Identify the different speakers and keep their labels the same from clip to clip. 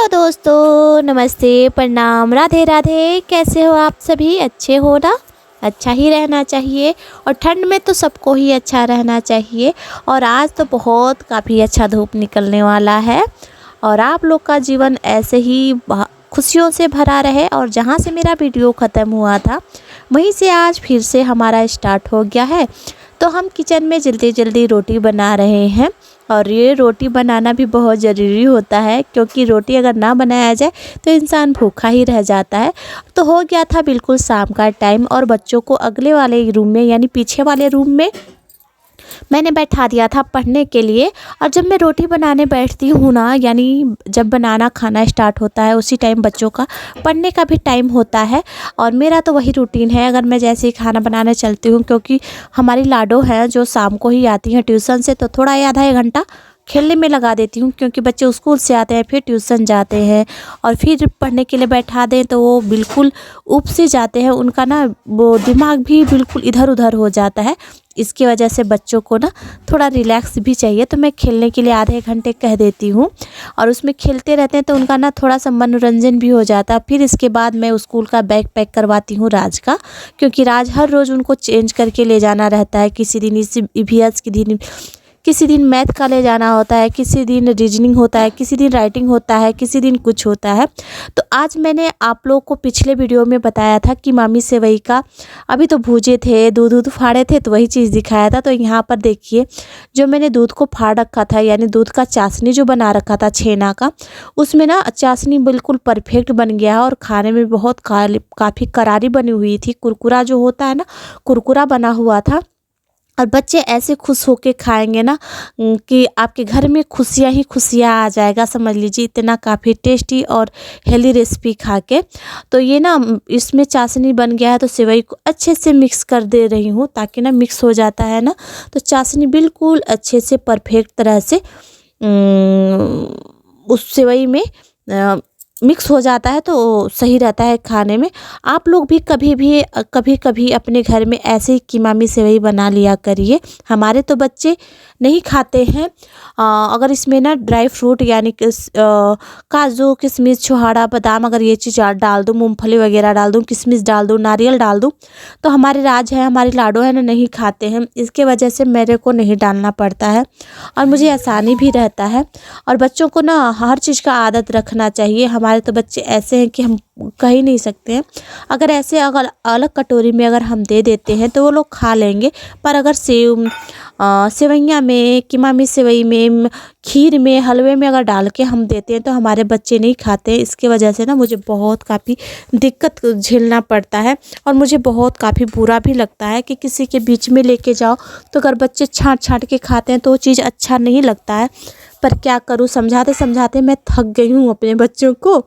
Speaker 1: Hello दोस्तों, नमस्ते, प्रणाम, राधे राधे। कैसे हो आप सभी? अच्छे हो ना? अच्छा ही रहना चाहिए। और ठंड में तो सबको ही अच्छा रहना चाहिए। और आज तो बहुत काफ़ी अच्छा धूप निकलने वाला है और आप लोग का जीवन ऐसे ही खुशियों से भरा रहे। और जहाँ से मेरा वीडियो ख़त्म हुआ था वहीं से आज फिर से हमारा स्टार्ट हो गया है। तो हम किचन में जल्दी जल्दी रोटी बना रहे हैं और ये रोटी बनाना भी बहुत ज़रूरी होता है, क्योंकि रोटी अगर ना बनाया जाए तो इंसान भूखा ही रह जाता है। तो हो गया था बिल्कुल शाम का टाइम और बच्चों को अगले वाले रूम में यानी पीछे वाले रूम में मैंने बैठा दिया था पढ़ने के लिए। और जब मैं रोटी बनाने बैठती हूँ ना, यानी जब बनाना खाना स्टार्ट होता है उसी टाइम बच्चों का पढ़ने का भी टाइम होता है। और मेरा तो वही रूटीन है, अगर मैं जैसे ही खाना बनाने चलती हूँ, क्योंकि हमारी लाडो हैं जो शाम को ही आती हैं ट्यूशन से, तो थोड़ा आधा एक घंटा खेलने में लगा देती हूँ, क्योंकि बच्चे स्कूल से आते हैं फिर ट्यूशन जाते हैं और फिर पढ़ने के लिए बैठा दें तो वो बिल्कुल ऊब से जाते हैं, उनका ना वो दिमाग भी बिल्कुल इधर उधर हो जाता है। इसकी वजह से बच्चों को ना थोड़ा रिलैक्स भी चाहिए, तो मैं खेलने के लिए आधे घंटे कह देती हूँ और उसमें खेलते रहते हैं तो उनका ना थोड़ा सा मनोरंजन भी हो जाता है। फिर इसके बाद मैं स्कूल का बैग पैक करवाती हूँ राज का, क्योंकि राज हर रोज़ उनको चेंज करके ले जाना रहता है। किसी दिन इसी ईवीएस की दिन, किसी दिन मैथ का ले जाना होता है, किसी दिन रीजनिंग होता है, किसी दिन राइटिंग होता है, किसी दिन कुछ होता है। तो आज मैंने आप लोगों को पिछले वीडियो में बताया था कि मामी सेवई का अभी तो भूजे थे, दूध फाड़े थे, तो वही चीज़ दिखाया था। तो यहाँ पर देखिए, जो मैंने दूध को फाड़ रखा था यानी दूध का चाशनी जो बना रखा था छेना का, उसमें ना चाशनी बिल्कुल परफेक्ट बन गया है और खाने में बहुत काफ़ी करारी बनी हुई थी। कुरकुरा जो होता है ना, कुरकुरा बना हुआ था। और बच्चे ऐसे खुश होके खाएंगे ना कि आपके घर में खुशियाँ ही खुशियाँ आ जाएगा, समझ लीजिए। इतना काफ़ी टेस्टी और हेल्दी रेसिपी खा के। तो ये ना इसमें चाशनी बन गया है, तो सेवई को अच्छे से मिक्स कर दे रही हूँ, ताकि ना मिक्स हो जाता है ना, तो चाशनी बिल्कुल अच्छे से परफेक्ट तरह से उस सेवई में मिक्स हो जाता है, तो सही रहता है खाने में। आप लोग भी कभी कभी अपने घर में ऐसे ही कीमामी सेवई बना लिया करिए। हमारे तो बच्चे नहीं खाते हैं। अगर इसमें ना ड्राई फ्रूट यानी काजू, किशमिश, छुहाड़ा, बादाम, अगर ये चीज़ डाल दूँ, मूंगफली वगैरह डाल दूँ, किशमिश डाल दूँ, नारियल डाल दूँ, तो हमारे राज है, हमारी लाडो है ना, नहीं खाते हैं। इसके वजह से मेरे को नहीं डालना पड़ता है और मुझे आसानी भी रहता है। और बच्चों को ना हर चीज़ का आदत रखना चाहिए। हमारे तो बच्चे ऐसे हैं कि हम कह ही नहीं सकते हैं। अगर ऐसे अगर अलग कटोरी में अगर हम दे देते हैं तो वो लोग खा लेंगे, पर अगर सेवइयाँ में, कीमामी सेवई में, खीर में, हलवे में अगर डाल के हम देते हैं तो हमारे बच्चे नहीं खाते हैं। इसकी वजह से ना मुझे बहुत काफ़ी दिक्कत झेलना पड़ता है और मुझे बहुत काफ़ी बुरा भी लगता है कि किसी के बीच में लेके जाओ तो अगर बच्चे छाँट छाँट के खाते हैं तो वो चीज़ अच्छा नहीं लगता है। पर क्या करूँ, समझाते समझाते मैं थक गई हूँ अपने बच्चों को।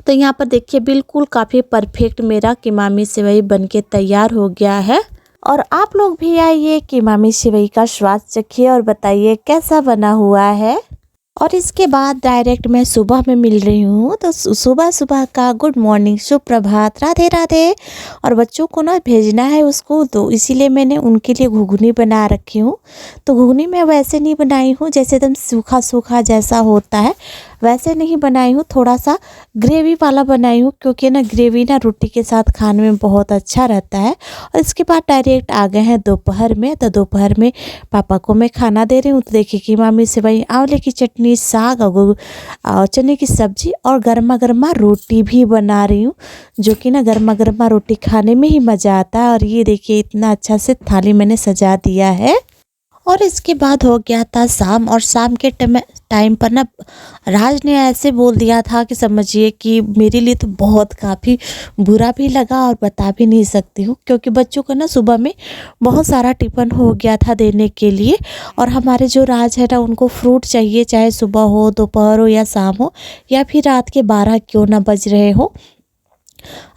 Speaker 1: तो यहाँ पर देखिए बिल्कुल काफ़ी परफेक्ट मेरा कीमामी सेवई बनके तैयार हो गया है। और आप लोग भी आइए कीमामी सेवई का स्वाद चखिए और बताइए कैसा बना हुआ है। और इसके बाद डायरेक्ट मैं सुबह में मिल रही हूँ, तो सुबह सुबह का गुड मॉर्निंग, सुप्रभात, राधे राधे। और बच्चों को ना भेजना है उसको, तो इसीलिए मैंने उनके लिए घुगनी बना रखी हूँ। तो घुगनी मैं वैसे नहीं बनाई हूँ जैसे एकदम सूखा सूखा जैसा होता है, वैसे नहीं बनाई हूँ, थोड़ा सा ग्रेवी वाला बनाई हूँ, क्योंकि ना ग्रेवी ना रोटी के साथ खाने में बहुत अच्छा रहता है। और इसके बाद डायरेक्ट आ गए हैं दोपहर में। तो दोपहर में पापा को मैं खाना दे रही हूँ। तो देखिए कीमामी सेवई, आंवले की चटनी, साग और चने की सब्जी और गर्मा गर्मा रोटी भी बना रही हूँ, जो कि ना गर्मा गर्मा रोटी खाने में ही मज़ा आता है। और ये देखिए इतना अच्छा से थाली मैंने सजा दिया है। और इसके बाद हो गया था शाम, और शाम के टाइम पर ना राज ने ऐसे बोल दिया था कि समझिए कि मेरे लिए तो बहुत काफ़ी बुरा भी लगा और बता भी नहीं सकती हूँ, क्योंकि बच्चों को ना सुबह में बहुत सारा टिफ़िन हो गया था देने के लिए। और हमारे जो राज है ना, उनको फ्रूट चाहिए, चाहे सुबह हो, दोपहर हो या शाम हो या फिर रात के 12 क्यों ना बज रहे हो।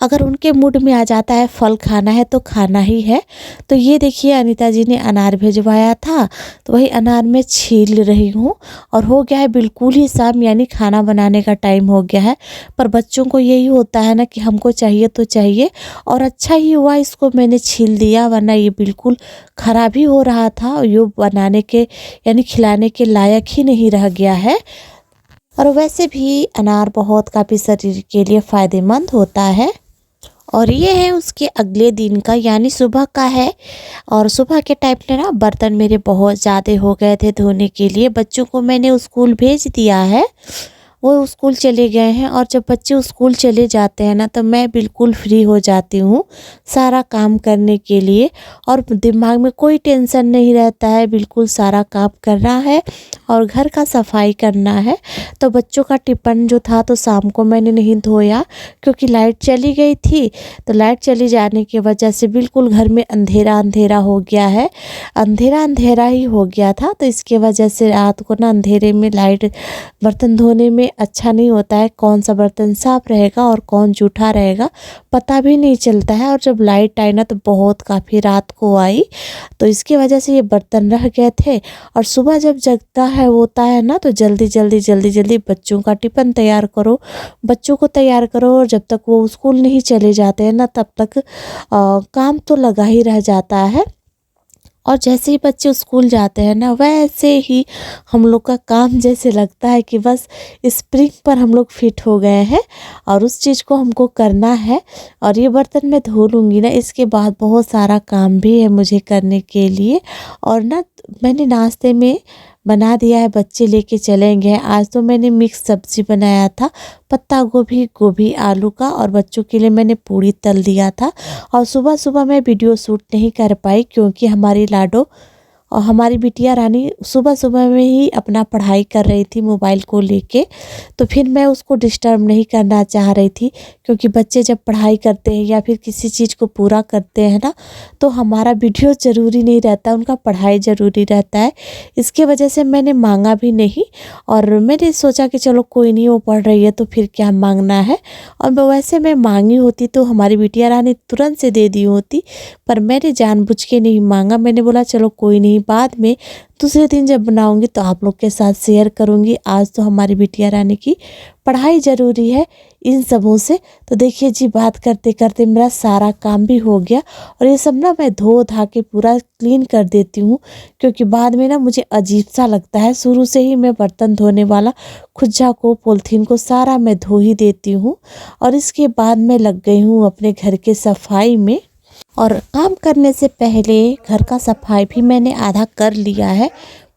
Speaker 1: अगर उनके मूड में आ जाता है फल खाना है तो खाना ही है। तो ये देखिए अनीता जी ने अनार भिजवाया था, तो वही अनार में छील रही हूँ। और हो गया है बिल्कुल ही शाम, यानी खाना बनाने का टाइम हो गया है। पर बच्चों को यही होता है ना कि हमको चाहिए तो चाहिए। और अच्छा ही हुआ इसको मैंने छील दिया, वरना ये बिल्कुल ख़राब ही हो रहा था और ये बनाने के यानी खिलाने के लायक ही नहीं रह गया है। और वैसे भी अनार बहुत काफ़ी शरीर के लिए फ़ायदेमंद होता है। और ये है उसके अगले दिन का, यानी सुबह का है। और सुबह के टाइम पे ना बर्तन मेरे बहुत ज़्यादा हो गए थे धोने के लिए। बच्चों को मैंने स्कूल भेज दिया है, वो स्कूल चले गए हैं। और जब बच्चे स्कूल चले जाते हैं ना तो मैं बिल्कुल फ्री हो जाती हूँ सारा काम करने के लिए, और दिमाग में कोई टेंशन नहीं रहता है। बिल्कुल सारा काम करना है और घर का सफाई करना है। तो बच्चों का टिफ़िन जो था तो शाम को मैंने नहीं धोया, क्योंकि लाइट चली गई थी। तो लाइट चली जाने की वजह से बिल्कुल घर में अंधेरा अंधेरा हो गया है, अंधेरा अंधेरा ही हो गया था। तो इसके वजह से रात को ना अंधेरे में लाइट बर्तन धोने में अच्छा नहीं होता है। कौन सा बर्तन साफ रहेगा और कौन जूठा रहेगा पता भी नहीं चलता है। और जब लाइट आई ना तो बहुत काफ़ी रात को आई, तो इसकी वजह से ये बर्तन रह गए थे। और सुबह जब जगता है होता है ना तो जल्दी जल्दी जल्दी जल्दी बच्चों का टिफ़िन तैयार करो, बच्चों को तैयार करो। और जब तक वो स्कूल नहीं चले जाते हैं ना तब तक काम तो लगा ही रह जाता है। और जैसे ही बच्चे स्कूल जाते हैं ना वैसे ही हम लोग का काम जैसे लगता है कि बस स्प्रिंग पर हम लोग फिट हो गए हैं और उस चीज़ को हमको करना है। और ये बर्तन मैं धो लूँगी ना, इसके बाद बहुत सारा काम भी है मुझे करने के लिए। और ना मैंने नाश्ते में बना दिया है, बच्चे लेके चलेंगे। आज तो मैंने मिक्स सब्ज़ी बनाया था, पत्ता गोभी, गोभी आलू का, और बच्चों के लिए मैंने पूड़ी तल दिया था। और सुबह सुबह मैं वीडियो शूट नहीं कर पाई क्योंकि हमारी लाडो और हमारी बिटिया रानी सुबह सुबह में ही अपना पढ़ाई कर रही थी मोबाइल को लेके। तो फिर मैं उसको डिस्टर्ब नहीं करना चाह रही थी, क्योंकि बच्चे जब पढ़ाई करते हैं या फिर किसी चीज़ को पूरा करते हैं ना तो हमारा वीडियो ज़रूरी नहीं रहता, उनका पढ़ाई ज़रूरी रहता है। इसके वजह से मैंने मांगा भी नहीं। और मैंने सोचा कि चलो कोई नहीं, वो पढ़ रही है तो फिर क्या मांगना है। और वैसे मैं मांगी होती तो हमारी बिटिया रानी तुरंत से दे दी होती, पर मैंने जानबूझ के नहीं मांगा। मैंने बोला चलो कोई नहीं, बाद में दूसरे दिन जब बनाऊंगी तो आप लोग के साथ शेयर करूंगी। आज तो हमारी बिटिया रानी की पढ़ाई ज़रूरी है इन सबों से। तो देखिए जी, बात करते करते मेरा सारा काम भी हो गया। और ये सब ना मैं धो धा के पूरा क्लीन कर देती हूँ, क्योंकि बाद में ना मुझे अजीब सा लगता है। शुरू से ही मैं बर्तन धोने वाला खुज्जा को, पॉलीथीन को सारा मैं धो ही देती हूँ। और इसके बाद मैं लग गई हूँ अपने घर के सफाई में। और काम करने से पहले घर का सफाई भी मैंने आधा कर लिया है।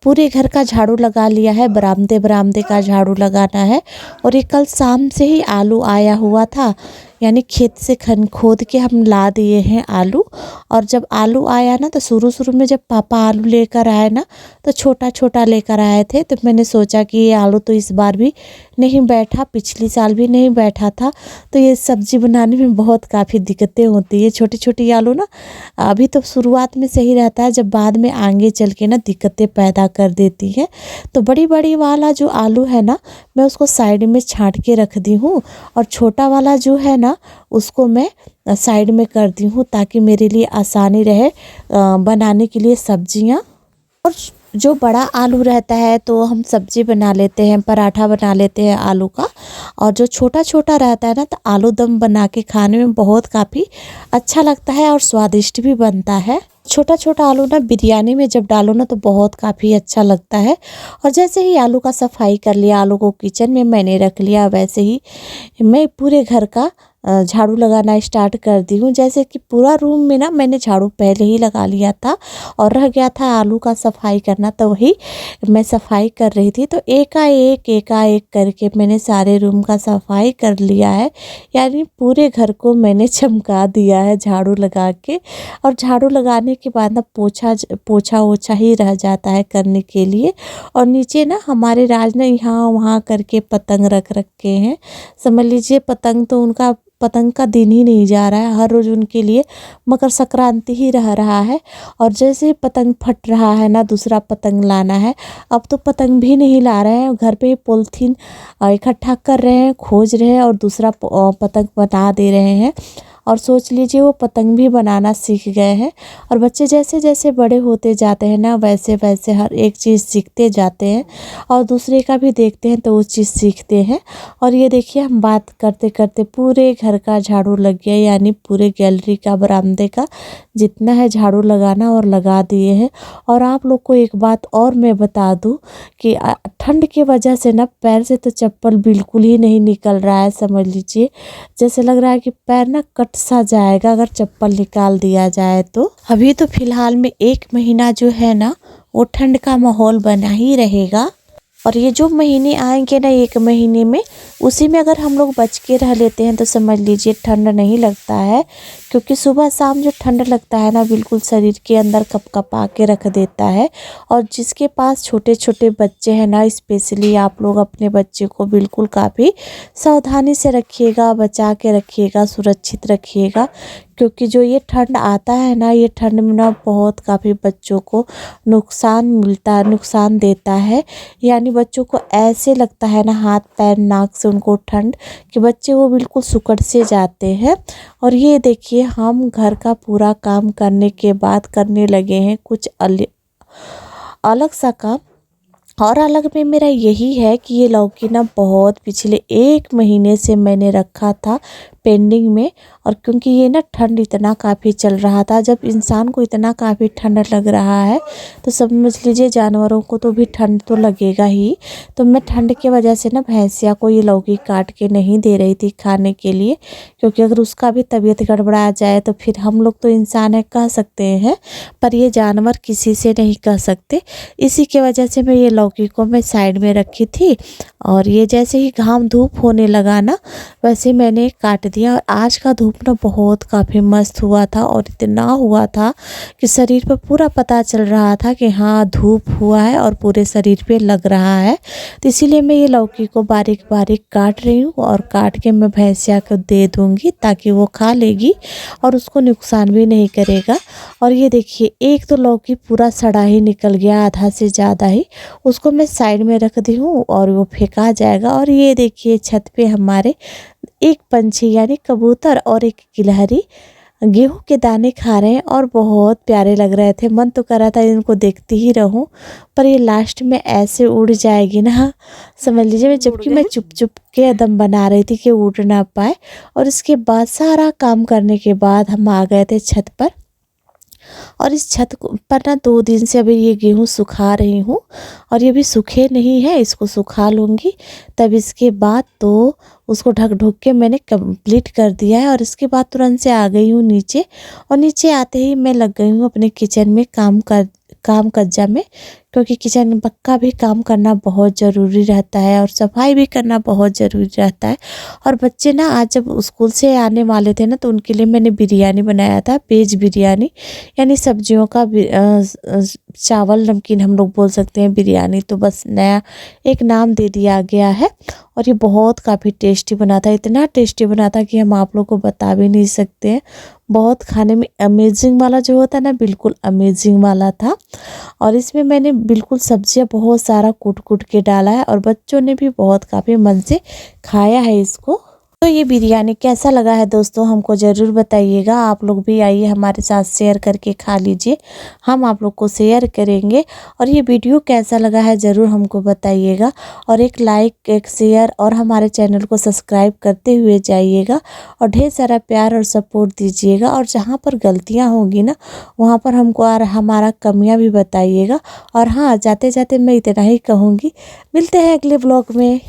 Speaker 1: पूरे घर का झाड़ू लगा लिया है, बरामदे बरामदे का झाड़ू लगाना है। और ये कल शाम से ही आलू आया हुआ था, यानी खेत से खोद के हम ला दिए हैं आलू। और जब आलू आया ना तो शुरू शुरू में जब पापा आलू लेकर आए ना तो छोटा छोटा लेकर आए थे। तो मैंने सोचा कि ये आलू तो इस बार भी नहीं बैठा, पिछली साल भी नहीं बैठा था। तो ये सब्ज़ी बनाने में बहुत काफ़ी दिक्कतें होती है। छोटी छोटी आलू ना अभी तो शुरुआत में सही रहता है, जब बाद में आगे चल के ना दिक्कतें पैदा कर देती है। तो बड़ी बड़ी वाला जो आलू है ना मैं उसको साइड में छांट के रख दी हूँ, और छोटा वाला जो है ना उसको मैं साइड में कर दी हूँ, ताकि मेरे लिए आसानी रहे बनाने के लिए सब्जियाँ। और जो बड़ा आलू रहता है तो हम सब्जी बना लेते हैं, पराठा बना लेते हैं आलू का। और जो छोटा छोटा रहता है ना तो आलू दम बना के खाने में बहुत काफ़ी अच्छा लगता है और स्वादिष्ट भी बनता है। छोटा छोटा आलू ना बिरयानी में जब डालो ना तो बहुत काफ़ी अच्छा लगता है। और जैसे ही आलू का सफाई कर लिया, आलू को किचन में मैंने रख लिया, वैसे ही मैं पूरे घर का झाड़ू लगाना स्टार्ट कर दी हूँ। जैसे कि पूरा रूम में ना मैंने झाड़ू पहले ही लगा लिया था और रह गया था आलू का सफाई करना, तो वही मैं सफाई कर रही थी। तो एकाएक करके मैंने सारे रूम का सफाई कर लिया है, यानी पूरे घर को मैंने चमका दिया है झाड़ू लगा के। और झाड़ू लगाने के बाद ना पोछा ओछा ही रह जाता है करने के लिए। और नीचे ना हमारे राज ने यहाँ वहाँ करके पतंग रख रखे हैं। समझ लीजिए पतंग का दिन ही नहीं जा रहा है, हर रोज़ उनके लिए मकर संक्रांति ही रह रहा है। और जैसे पतंग फट रहा है ना दूसरा पतंग लाना है। अब तो पतंग भी नहीं ला रहे हैं, घर पे ही पॉलीथीन इकट्ठा कर रहे हैं, खोज रहे हैं और दूसरा पतंग बना दे रहे हैं। और सोच लीजिए वो पतंग भी बनाना सीख गए हैं। और बच्चे जैसे जैसे बड़े होते जाते हैं ना, वैसे वैसे हर एक चीज़ सीखते जाते हैं और दूसरे का भी देखते हैं तो वो चीज़ सीखते हैं। और ये देखिए हम बात करते करते पूरे घर का झाड़ू लग गया, यानी पूरे गैलरी का, बरामदे का जितना है झाड़ू लगाना और लगा दिए हैं। और आप लोग को एक बात और मैं बता दूं कि ठंड की वजह से ना पैर से तो चप्पल बिल्कुल ही नहीं निकल रहा है। समझ लीजिए जैसे लग रहा है कि पैर ना कट सा जाएगा अगर चप्पल निकाल दिया जाए तो। अभी तो फिलहाल में 1 महीना जो है ना वो ठंड का माहौल बना ही रहेगा। और ये जो महीने आएंगे ना 1 महीने में, उसी में अगर हम लोग बच के रह लेते हैं तो समझ लीजिए ठंड नहीं लगता है। क्योंकि सुबह शाम जो ठंड लगता है ना बिल्कुल शरीर के अंदर कपकपा के रख देता है। और जिसके पास छोटे छोटे बच्चे हैं ना, स्पेशली आप लोग अपने बच्चे को बिल्कुल काफ़ी सावधानी से रखिएगा, बचा के रखिएगा, सुरक्षित रखिएगा। क्योंकि जो ये ठंड आता है ना, ये ठंड में ना बहुत काफ़ी बच्चों को नुकसान मिलता है, नुकसान देता है। यानी बच्चों को ऐसे लगता है ना हाथ पैर नाक से उनको ठंड, कि बच्चे वो बिल्कुल सुकड़ से जाते हैं। और ये देखिए हम घर का पूरा काम करने के बाद करने लगे हैं कुछ अलग सा काम। और अलग में मेरा यही है कि ये लौकी ना बहुत पिछले 1 महीने से मैंने रखा था पेंडिंग में। और क्योंकि ये ना ठंड इतना काफ़ी चल रहा था, जब इंसान को इतना काफ़ी ठंड लग रहा है तो समझ लीजिए जानवरों को तो भी ठंड तो लगेगा ही। तो मैं ठंड की वजह से ना भैंसिया को ये लौकी काट के नहीं दे रही थी खाने के लिए, क्योंकि अगर उसका भी तबीयत गड़बड़ा जाए तो फिर हम लोग तो इंसान है कह सकते हैं, पर ये जानवर किसी से नहीं कह सकते। इसी की वजह से मैं ये लौकी को मैं साइड में रखी थी। और ये जैसे ही घाम धूप होने लगा ना वैसे मैंने काट दिया। और आज का धूप ना बहुत काफ़ी मस्त हुआ था और इतना हुआ था कि शरीर पर पूरा पता चल रहा था कि हाँ धूप हुआ है और पूरे शरीर पे लग रहा है। तो इसीलिए मैं ये लौकी को बारीक बारीक काट रही हूँ और काट के मैं भैंसिया को दे दूँगी ताकि वो खा लेगी और उसको नुकसान भी नहीं करेगा। और ये देखिए एक तो लौकी पूरा सड़ा ही निकल गया, आधा से ज़्यादा ही। उसको मैं साइड में रख दी हूँ और वो फेंका जाएगा। और ये देखिए छत पे हमारे एक पंछी यानी कबूतर और एक गिलहरी गेहूं के दाने खा रहे हैं और बहुत प्यारे लग रहे थे। मन तो कर रहा था इनको देखती ही रहूं, पर ये लास्ट में ऐसे उड़ जाएगी ना, समझ लीजिए। जबकि मैं चुप चुप के दम बना रही थी कि उड़ ना पाए। और इसके बाद सारा काम करने के बाद हम आ गए थे छत पर। और इस छत पर ना 2 दिन से अभी ये गेहूं सुखा रही हूँ और ये भी सूखे नहीं है, इसको सुखा लूँगी तब इसके बाद तो उसको ढक ढुक के मैंने कंप्लीट कर दिया है। और इसके बाद तुरंत से आ गई हूँ नीचे। और नीचे आते ही मैं लग गई हूँ अपने किचन में काम कज्जा में, क्योंकि किचन पक्का भी काम करना बहुत ज़रूरी रहता है और सफाई भी करना बहुत ज़रूरी रहता है। और बच्चे ना आज जब स्कूल से आने वाले थे ना तो उनके लिए मैंने बिरयानी बनाया था, वेज बिरयानी, यानी सब्जियों का चावल नमकीन हम लोग बोल सकते हैं, बिरयानी तो बस नया एक नाम दे दिया गया है। और ये बहुत काफ़ी टेस्टी बना था, इतना टेस्टी बना था कि हम आप लोग को बता भी नहीं सकते हैं। बहुत खाने में अमेजिंग वाला जो होता है ना, बिल्कुल अमेजिंग वाला था। और इसमें मैंने बिल्कुल सब्जियां बहुत सारा कूट कूट के डाला है और बच्चों ने भी बहुत काफ़ी मन से खाया है इसको। तो ये बिरयानी कैसा लगा है दोस्तों हमको ज़रूर बताइएगा। आप लोग भी आइए हमारे साथ शेयर करके खा लीजिए, हम आप लोग को शेयर करेंगे। और ये वीडियो कैसा लगा है ज़रूर हमको बताइएगा। और एक लाइक, एक शेयर और हमारे चैनल को सब्सक्राइब करते हुए जाइएगा और ढेर सारा प्यार और सपोर्ट दीजिएगा। और जहाँ पर गलतियाँ होंगी ना वहाँ पर हमको और हमारा कमियाँ भी बताइएगा। और हाँ, जाते जाते मैं इतना ही कहूँगी, मिलते हैं अगले ब्लॉग में।